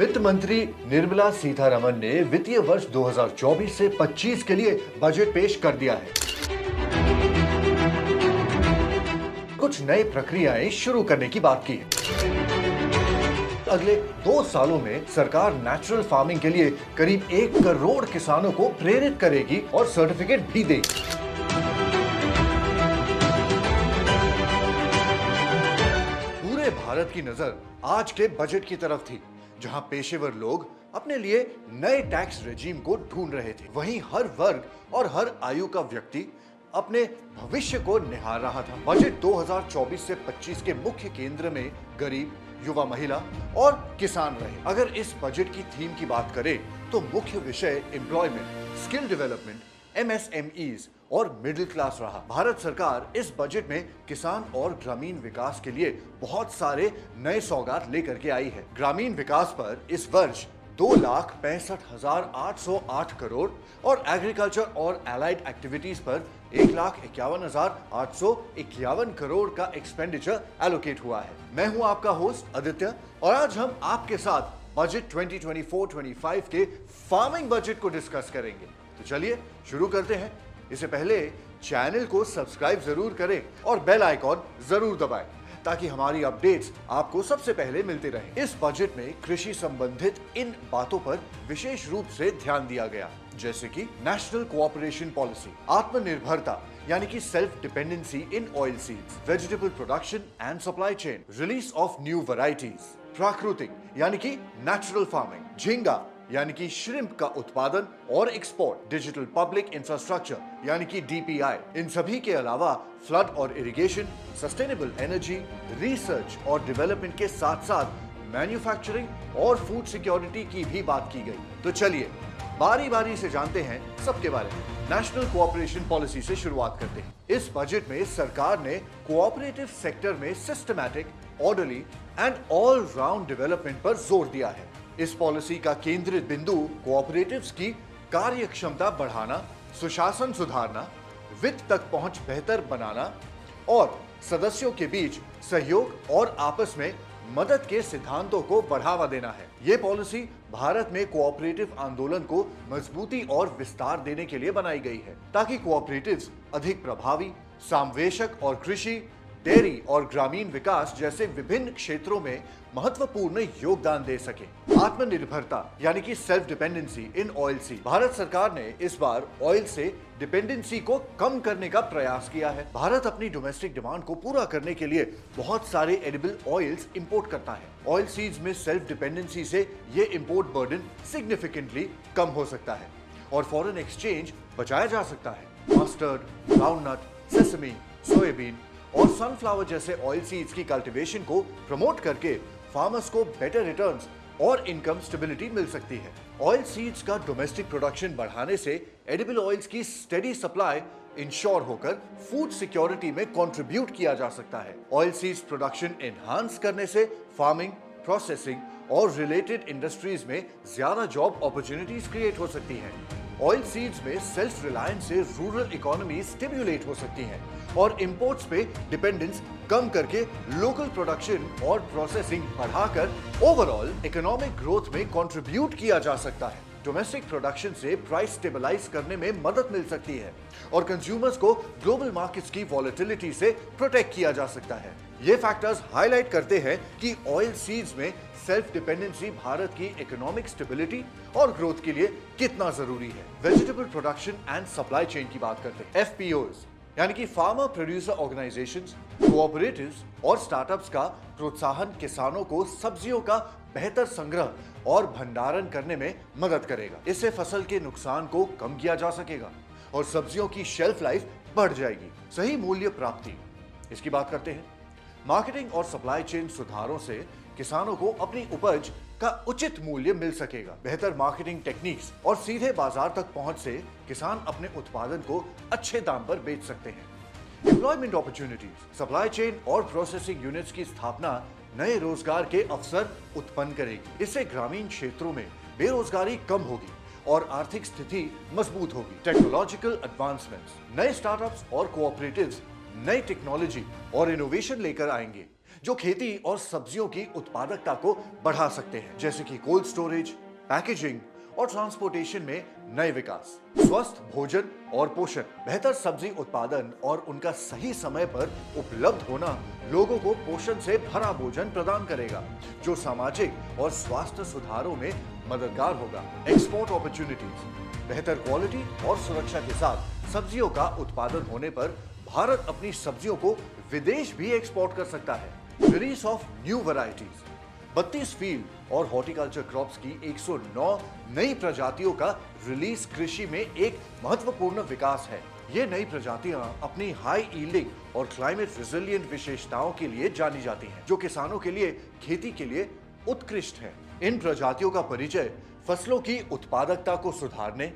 वित्त मंत्री निर्मला सीतारमण ने वित्तीय वर्ष 2024 से 25 के लिए बजट पेश कर दिया है। कुछ नई प्रक्रियाएं शुरू करने की बात की है। अगले 2 सालों में सरकार नेचुरल फार्मिंग के लिए करीब 1 करोड़ किसानों को प्रेरित करेगी और सर्टिफिकेट भी देगी। पूरे भारत की नजर आज के बजट की तरफ थी, जहां पेशेवर लोग अपने लिए नए टैक्स रेजिम को ढूंढ रहे थे। वहीं हर वर्ग और हर आयु का व्यक्ति अपने भविष्य को निहार रहा था। बजट 2024 से 25 के मुख्य केंद्र में गरीब, युवा, महिला और किसान रहे। अगर इस बजट की थीम की बात करें तो मुख्य विषय एम्प्लॉयमेंट, स्किल डेवलपमेंट, MSMEs और मिडिल क्लास रहा। भारत सरकार इस बजट में किसान और ग्रामीण विकास के लिए बहुत सारे नए सौगात लेकर के आई है। ग्रामीण विकास पर इस वर्ष 2,65,808 करोड़ और एग्रीकल्चर और एलाइड एक्टिविटीज पर 1,51,851 करोड़ का एक्सपेंडिचर एलोकेट हुआ है। मैं हूं आपका होस्ट आदित्य और आज हम आपके साथ बजट 2024-25 के फार्मिंग बजट को डिस्कस करेंगे। तो चलिए शुरू करते हैं। इससे पहले चैनल को सब्सक्राइब जरूर करें और बेल आइकॉन जरूर दबाएं ताकि हमारी अपडेट्स आपको सबसे पहले मिलते रहें। इस बजट में कृषि संबंधित इन बातों पर विशेष रूप से ध्यान दिया गया, जैसे कि नेशनल कोऑपरेशन पॉलिसी, आत्मनिर्भरता यानी कि self dependency in oil seeds, vegetable production and supply chain, release of new varieties, प्राकृतिक यानी कि नेचुरल फार्मिंग, झींगा यानी कि श्रिम्प का उत्पादन और एक्सपोर्ट, डिजिटल पब्लिक इंफ्रास्ट्रक्चर यानी कि DPI। इन सभी के अलावा फ्लड और इरिगेशन, सस्टेनेबल एनर्जी, रिसर्च और डेवलपमेंट के साथ साथ मैन्युफैक्चरिंग और फूड सिक्योरिटी की भी बात की गई। तो चलिए बारी बारी से जानते हैं सबके बारे में। नेशनल कोऑपरेशन पॉलिसी से शुरुआत करते हैं। इस बजट में सरकार ने कोऑपरेटिव सेक्टर में systematic, orderly and all round development पर जोर दिया है। इस पॉलिसी का केंद्रित बिंदु कोऑपरेटिव्स की कार्यक्षमता बढ़ाना, सुशासन सुधारना, वित्त तक पहुंच बेहतर बनाना और सदस्यों के बीच सहयोग और आपस में मदद के सिद्धांतों को बढ़ावा देना है। ये पॉलिसी भारत में कोऑपरेटिव आंदोलन को मजबूती और विस्तार देने के लिए बनाई गई है, ताकि कोऑपरेटिव्स अधिक प्रभावी, सामवेशक और कृषि, डेयरी और ग्रामीण विकास जैसे विभिन्न क्षेत्रों में महत्वपूर्ण योगदान दे सके। आत्मनिर्भरता यानी कि self dependency in oil seed. Bharat सरकार ने इस बार ऑयल से डिपेंडेंसी को कम करने का प्रयास किया है। भारत अपनी डोमेस्टिक डिमांड को पूरा करने के लिए बहुत सारे एडिबल ऑयल्स इंपोर्ट करता है। ऑयल सीड्स में सेल्फ डिपेंडेंसी से ये इंपोर्ट बर्डन सिग्निफिकेंटली कम हो सकता है और फॉरेन एक्सचेंज बचाया जा सकता है। मस्टर्ड, ग्राउंडनट, सेसमी, सोयाबीन और सनफ्लावर जैसे ऑयल सीड्स की कल्टीवेशन को प्रमोट करके फार्मर्स को बेटर रिटर्न्स और इनकम स्टेबिलिटी मिल सकती है। ऑयल सीड्स का डोमेस्टिक प्रोडक्शन बढ़ाने से एडिबल ऑयल्स की स्टेडी सप्लाई इंश्योर होकर फूड सिक्योरिटी में कंट्रीब्यूट किया जा सकता है। ऑयल सीड्स प्रोडक्शन एनहांस करने से फार्मिंग, प्रोसेसिंग और रिलेटेड इंडस्ट्रीज में ज्यादा जॉब अपॉर्चुनिटीज क्रिएट हो सकती हैं। ऑयल सीड्स में सेल्फ रिलायंस से रूरल इकोनॉमी स्टिम्युलेट हो सकती है और इंपोर्ट्स पे डिपेंडेंस कम करके लोकल प्रोडक्शन और प्रोसेसिंग बढ़ाकर ओवरऑल इकोनॉमिक ग्रोथ में कंट्रीब्यूट किया जा सकता है। डोमेस्टिक प्रोडक्शन से प्राइस स्टेबलाइज करने में मदद मिल सकती है और कंज्यूमर्स को ग्लोबल मार्केट्स की वॉलेटिलिटी से प्रोटेक्ट किया जा सकता है। ये फैक्टर्स हाईलाइट करते हैं कि ऑयल सीड्स में सेल्फ डिपेंडेंसी भारत की इकोनॉमिक स्टेबिलिटी और ग्रोथ के लिए कितना जरूरी है। Vegetable production and supply chain की बात करते हैं। FPOs यानी कि फार्मर प्रोड्यूसर ऑर्गेनाइजेशंस, कोऑपरेटिव्स और स्टार्टअप्स का प्रोत्साहन किसानों को सब्जियों का बेहतर संग्रह और भंडारण करने में मदद करेगा। इससे फसल के नुकसान को कम किया जा सकेगा और सब्जियों की शेल्फ लाइफ बढ़ जाएगी। सही मूल्य प्राप्ति, इसकी बात करते हैं। मार्केटिंग और सप्लाई चेन सुधारों से किसानों को अपनी उपज का उचित मूल्य मिल सकेगा। बेहतर मार्केटिंग टेक्निक्स और सीधे बाजार तक पहुंच से किसान अपने उत्पादन को अच्छे दाम पर बेच सकते हैं। एम्प्लॉयमेंट अपॉर्चुनिटीज, सप्लाई चेन और प्रोसेसिंग यूनिट्स की स्थापना नए रोजगार के अवसर उत्पन्न करेगी। इससे ग्रामीण क्षेत्रों में बेरोजगारी कम होगी और आर्थिक स्थिति मजबूत होगी। टेक्नोलॉजिकल एडवांसमेंट्स, नए स्टार्टअप्स और कोऑपरेटिव्स नई टेक्नोलॉजी और इनोवेशन लेकर आएंगे जो खेती और सब्जियों की उत्पादकता को बढ़ा सकते हैं, जैसे कि कोल्ड स्टोरेज, पैकेजिंग और ट्रांसपोर्टेशन में नए विकास। स्वस्थ भोजन और पोषण, बेहतर सब्जी उत्पादन और उनका सही समय पर उपलब्ध होना लोगों को पोषण से भरा भोजन प्रदान करेगा, जो सामाजिक और स्वास्थ्य सुधारों में मददगार होगा। एक्सपोर्ट अपॉर्चुनिटीज, बेहतर क्वालिटी और सुरक्षा के साथ सब्जियों का उत्पादन होने पर भारत अपनी सब्जियों को विदेश भी एक्सपोर्ट कर सकता है। Release of new varieties, 32 field और हॉर्टिकल्चर क्रॉप्स की 109 नई प्रजातियों का रिलीज कृषि में एक महत्वपूर्ण विकास है। ये नई प्रजातियां अपनी हाई यील्डिंग और क्लाइमेट रेजिलिएंट विशेषताओं के लिए जानी जाती हैं, जो किसानों के लिए खेती के लिए उत्कृष्ट है। इन प्रजातियों का परिचय फसलों की उत्पादकता को सुधारने,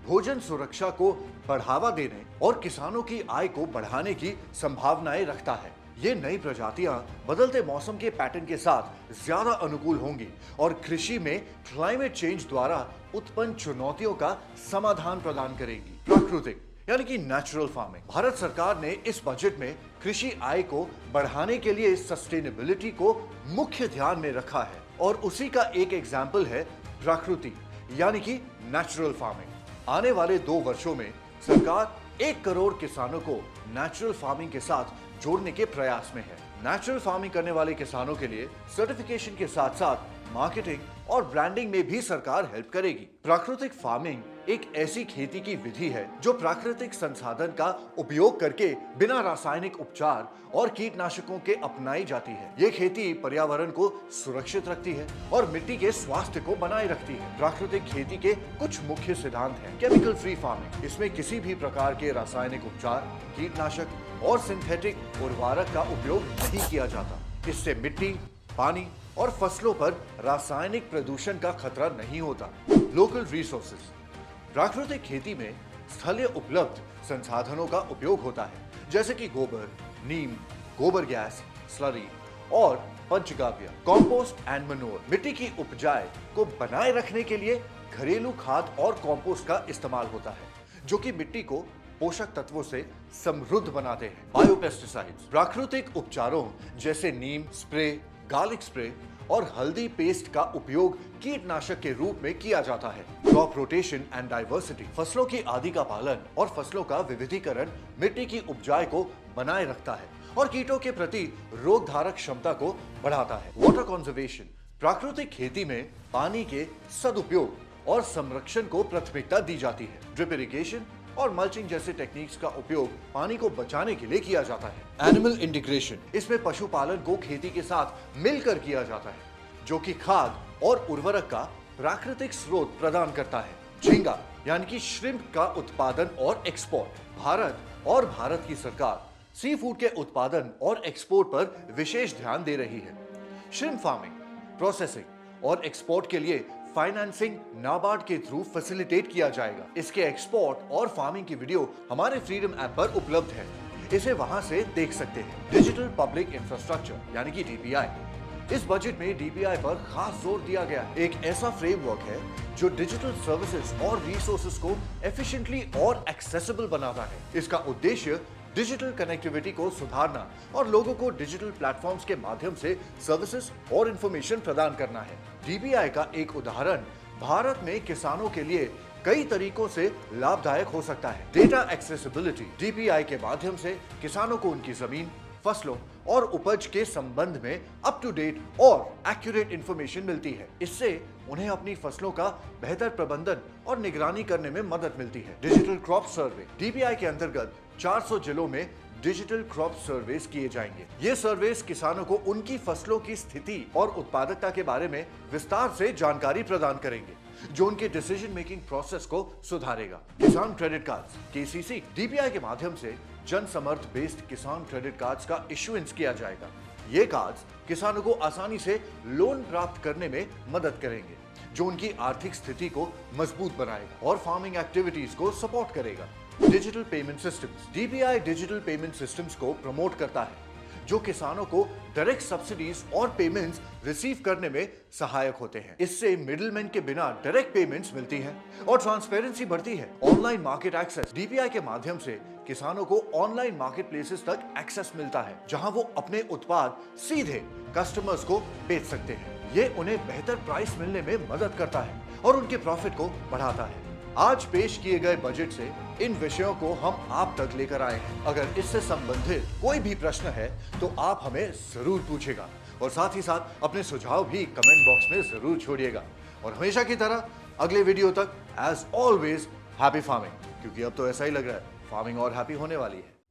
भोजन सुरक्षा को बढ़ावा देने और किसानों की आय को बढ़ाने की संभावनाएं रखता है। ये नई प्रजातियां बदलते मौसम के पैटर्न के साथ ज्यादा अनुकूल होंगी और कृषि में क्लाइमेट चेंज द्वारा उत्पन्न चुनौतियों का समाधान प्रदान करेंगी। प्राकृतिक यानी कि नेचुरल फार्मिंग, भारत सरकार ने इस बजट में कृषि आय को बढ़ाने के लिए सस्टेनेबिलिटी को मुख्य ध्यान में रखा है और उसी का एक एग्जाम्पल है प्राकृतिक यानी कि नेचुरल फार्मिंग। आने वाले 2 वर्षों में सरकार 1 करोड़ किसानों को नेचुरल फार्मिंग के साथ जोड़ने के प्रयास में है। नेचुरल फार्मिंग करने वाले किसानों के लिए सर्टिफिकेशन के साथ साथ मार्केटिंग और ब्रांडिंग में भी सरकार हेल्प करेगी। प्राकृतिक फार्मिंग एक ऐसी खेती की विधि है जो प्राकृतिक संसाधन का उपयोग करके बिना रासायनिक उपचार और कीटनाशकों के अपनाई जाती है। ये खेती पर्यावरण को सुरक्षित रखती है और मिट्टी के स्वास्थ्य को बनाए रखती है। प्राकृतिक खेती के कुछ मुख्य सिद्धांत हैं। केमिकल फ्री फार्मिंग, इसमें किसी भी प्रकार के रासायनिक उपचार, कीटनाशक और सिंथेटिक उर्वरक का उपयोग नहीं किया जाता। इससे मिट्टी, पानी और फसलों पर रासायनिक प्रदूषण का खतरा नहीं होता। लोकल रिसोर्सेज, प्राकृतिक खेती में स्थलीय उपलब्ध संसाधनों का उपयोग होता है, जैसे कि गोबर, नीम, गोबर गैस, स्लरी और पंचगव्य। कॉम्पोस्ट एंड मैन्योर, मिट्टी की उपजाऊ को बनाए रखने के लिए घरेलू खाद और कॉम्पोस्ट का इस्तेमाल होता है, जो कि मिट्टी को पोषक तत्वों से समृद्ध बनाते हैं। बायोपेस्टिसाइड्स, प्राकृतिक उपचारों जैसे नीम स्प्रे, गार्लिक स्प्रे और हल्दी पेस्ट का उपयोग कीटनाशक के रूप में किया जाता है। क्रॉप रोटेशन एंड डाइवर्सिटी, फसलों की आदि का पालन और फसलों का विविधीकरण मिट्टी की उपजाऊ को बनाए रखता है और कीटों के प्रति रोग धारक क्षमता को बढ़ाता है। वाटर कंजर्वेशन, प्राकृतिक खेती में पानी के सदुपयोग और संरक्षण को प्राथमिकता दी जाती है। ड्रिप इरिगेशन और मल्चिंग जैसे टेक्निक्स का उपयोग पानी को बचाने के लिए किया जाता है। एनिमल इंटीग्रेशन, इसमें पशुपालन को खेती के साथ मिलकर किया जाता है, जो कि खाद और उर्वरक का प्राकृतिक स्रोत प्रदान करता है। झींगा यानी कि श्रिम्प का उत्पादन और एक्सपोर्ट, भारत की सरकार सी फूड के उत्पादन और एक्सपोर्ट पर विशेष ध्यान दे रही है। श्रिम्प फार्मिंग, प्रोसेसिंग और एक्सपोर्ट के लिए फाइनेंसिंग नाबार्ड के थ्रू फैसिलिटेट किया जाएगा। इसके एक्सपोर्ट और फार्मिंग की वीडियो हमारे फ्रीडम ऐप पर उपलब्ध है, इसे वहां से देख सकते हैं। डिजिटल पब्लिक इंफ्रास्ट्रक्चर यानी कि डीपीआई, इस बजट में डीपीआई पर खास जोर दिया गया है। एक ऐसा फ्रेमवर्क है जो डिजिटल सर्विसेज और रिसोर्सेज को एफिशिएंटली और एक्सेसिबल बनाता है। इसका उद्देश्य डिजिटल कनेक्टिविटी को सुधारना और लोगों को डिजिटल प्लेटफॉर्म्स के माध्यम से सर्विसेज और इंफॉर्मेशन प्रदान करना है। डीपीआई का एक उदाहरण भारत में किसानों के लिए कई तरीकों से लाभदायक हो सकता है। डेटा एक्सेसिबिलिटी, डीपीआई के माध्यम से किसानों को उनकी जमीन, फसलों और उपज के संबंध में अप टू डेट और एक्यूरेट इंफॉर्मेशन मिलती है। इससे उन्हें अपनी फसलों का बेहतर प्रबंधन और निगरानी करने में मदद मिलती है। डिजिटल क्रॉप सर्वे, डीपीआई के अंतर्गत 400 जिलों में डिजिटल क्रॉप सर्वेस किए जाएंगे। ये सर्वेस किसानों को उनकी फसलों की स्थिति और उत्पादकता के बारे में विस्तार से जानकारी प्रदान करेंगे, जो उनके डिसीजन मेकिंग प्रोसेस को सुधारेगा। किसान क्रेडिट कार्ड्स, केसीसी, डीपीआई के माध्यम से जन समर्थ बेस्ड किसान क्रेडिट कार्ड्स का इशुएंस किया जाएगा। ये कार्ड्स किसानों को आसानी से लोन प्राप्त करने में मदद करेंगे, जो उनकी आर्थिक स्थिति को मजबूत बनाएगा और फार्मिंग एक्टिविटीज को सपोर्ट करेगा। Digital payment systems, DPI digital payment systems को प्रमोट करता है, जो किसानों को डायरेक्ट सब्सिडीज और पेमेंट्स रिसीव करने में सहायक होते हैं। इससे मिडिलमैन के बिना डायरेक्ट पेमेंट्स मिलती हैं और ट्रांसपेरेंसी बढ़ती है। ऑनलाइन मार्केट एक्सेस डीपीआई के माध्यम से किसानों को ऑनलाइन मार्केट प्लेसेस तक एक्सेस मिलता है, जहां वो अपने उत्पाद सीधे कस्टमर्स को बेच सकते हैं। ये उन्हें बेहतर प्राइस मिलने में मदद करता है और उनके प्रॉफिट को बढ़ाता है। आज पेश किए गए बजट से इन विषयों को हम आप तक लेकर आए हैं। अगर इससे संबंधित कोई भी प्रश्न है तो आप हमें जरूर पूछेगा और साथ ही साथ अपने सुझाव भी कमेंट बॉक्स में जरूर छोड़िएगा। और हमेशा की तरह अगले वीडियो तक एज ऑलवेज हैप्पी फार्मिंग, क्योंकि अब तो ऐसा ही लग रहा है फार्मिंग और हैप्पी होने वाली है।